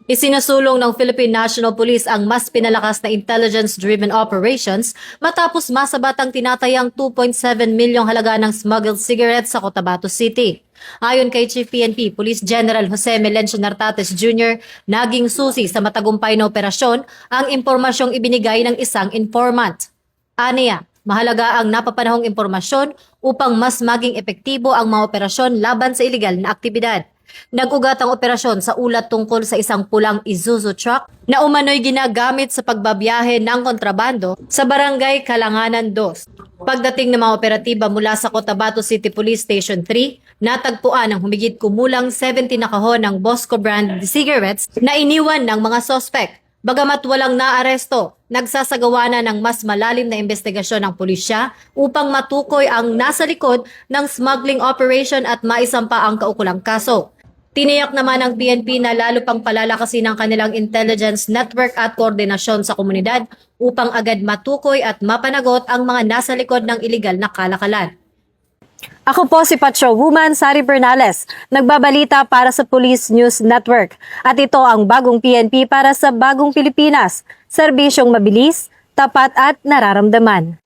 Isinusulong ng Philippine National Police ang mas pinalakas na intelligence-driven operations matapos masabatang tinatayang 2.7 milyong halaga ng smuggled cigarettes sa Cotabato City. Ayon kay Chief PNP Police General Jose Melencio Nartates Jr., naging susi sa matagumpay na operasyon ang impormasyong ibinigay ng isang informant. Aniya, mahalaga ang napapanahong impormasyon upang mas maging epektibo ang mga operasyon laban sa iligal na aktibidad. Nag-ugat ang operasyon sa ulat tungkol sa isang pulang Isuzu truck na umano'y ginagamit sa pagbabiyahe ng kontrabando sa barangay Kalanganan 2. Pagdating ng mga operatiba mula sa Cotabato City Police Station 3, natagpuan ang humigit kumulang 70 na kahon ng Bosco brand cigarettes na iniwan ng mga sospek. Bagamat walang naaresto, nagsasagawa na ng mas malalim na investigasyon ng pulisya upang matukoy ang nasa likod ng smuggling operation at maisampa ang kaukulang kaso. Tiniyak naman ng PNP na lalo pang palalakasin ang kanilang intelligence network at koordinasyon sa komunidad upang agad matukoy at mapanagot ang mga nasa likod ng iligal na kalakalan. Ako po si Patrol Woman Sari Bernales, nagbabalita para sa Police News Network. At ito ang bagong PNP para sa bagong Pilipinas, serbisyong mabilis, tapat at nararamdaman.